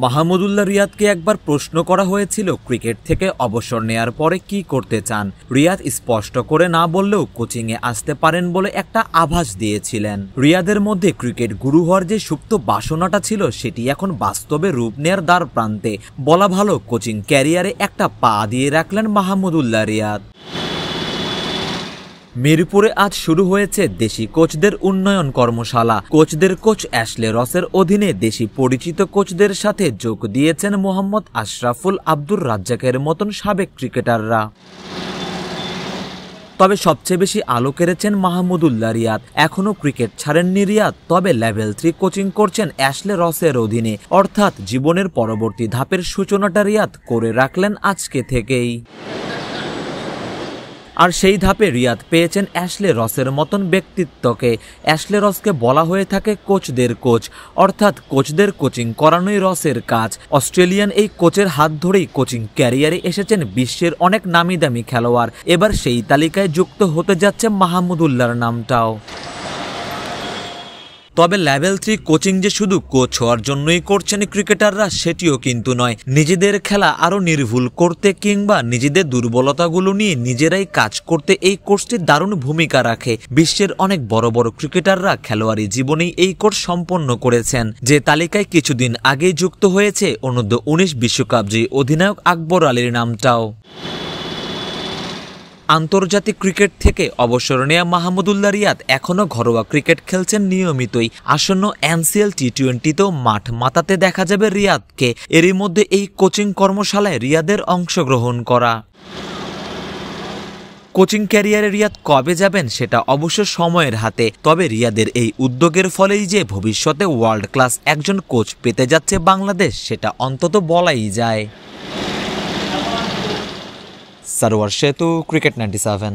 মাহমুদুল্লাহ রিয়াদকে একবার প্রশ্ন করা হয়েছিল ক্রিকেট থেকে অবসর নেয়ার পরে কি করতে চান। রিয়াদ স্পষ্ট করে না বললেও কোচিংয়ে আসতে পারেন বলে একটা আভাস দিয়েছিলেন। রিয়াদের মধ্যে ক্রিকেট গুরু হওয়ার যে সুপ্ত বাসনাটা ছিল সেটি এখন বাস্তবে রূপ নেয়ার দ্বার প্রান্তে। বলা ভালো কোচিং ক্যারিয়ারে একটা পা দিয়ে রাখলেন মাহমুদুল্লাহ রিয়াদ। মিরপুরে আজ শুরু হয়েছে দেশি কোচদের উন্নয়ন কর্মশালা। কোচদের কোচ অ্যাশলে রসের অধীনে দেশি পরিচিত কোচদের সাথে যোগ দিয়েছেন মোহাম্মদ আশরাফুল, আব্দুর রাজ্জাকের মতন সাবেক ক্রিকেটাররা। তবে সবচেয়ে বেশি আলো কেড়েছেন মাহমুদুল্লাহ রিয়াদ। এখনও ক্রিকেট ছাড়েননি রিয়াদ, তবে লেভেল 3 কোচিং করছেন অ্যাশলে রসের অধীনে। অর্থাৎ জীবনের পরবর্তী ধাপের সূচনাটা রিয়াদ করে রাখলেন আজকে থেকেই। আর সেই ধাপে রিয়াদ পেয়েছেন অ্যাশলে রসের মতন ব্যক্তিত্বকে। অ্যাশলে রসকে বলা হয়ে থাকে কোচদের কোচ, অর্থাৎ কোচদের কোচিং করানোই রসের কাজ। অস্ট্রেলিয়ান এই কোচের হাত ধরেই কোচিং ক্যারিয়ারে এসেছেন বিশ্বের অনেক নামি দামি খেলোয়াড়। এবার সেই তালিকায় যুক্ত হতে যাচ্ছে মাহমুদুল্লাহর নামটাও। তবে লেভেল 3 কোচিং যে শুধু কোচ হওয়ার জন্যই করছেন ক্রিকেটাররা সেটিও কিন্তু নয়। নিজেদের খেলা আরও নির্ভুল করতে কিংবা নিজেদের দুর্বলতাগুলো নিয়ে নিজেরাই কাজ করতে এই কোর্সটি দারুণ ভূমিকা রাখে। বিশ্বের অনেক বড় বড় ক্রিকেটাররা খেলোয়াড়ি জীবনেই এই কোর্স সম্পন্ন করেছেন। যে তালিকায় কিছুদিন আগেই যুক্ত হয়েছে অনূর্ধ্ব 19 বিশ্বকাপ জয়ী অধিনায়ক আকবর আলীর নামটাও। আন্তর্জাতিক ক্রিকেট থেকে অবসর নেয়া মাহমুদুল্লাহ রিয়াদ এখনও ঘরোয়া ক্রিকেট খেলছেন নিয়মিতই। আসন্ন NCL T20তেও মাঠ মাতাতে দেখা যাবে রিয়াদকে। এরই মধ্যে এই কোচিং কর্মশালায় রিয়াদের অংশগ্রহণ করা। কোচিং ক্যারিয়ারে রিয়াদ কবে যাবেন সেটা অবশ্য সময়ের হাতে। তবে রিয়াদের এই উদ্যোগের ফলেই যে ভবিষ্যতে ওয়ার্ল্ড ক্লাস একজন কোচ পেতে যাচ্ছে বাংলাদেশ, সেটা অন্তত বলাই যায়। সরওয়ার সেতু, ক্রিকেট 97।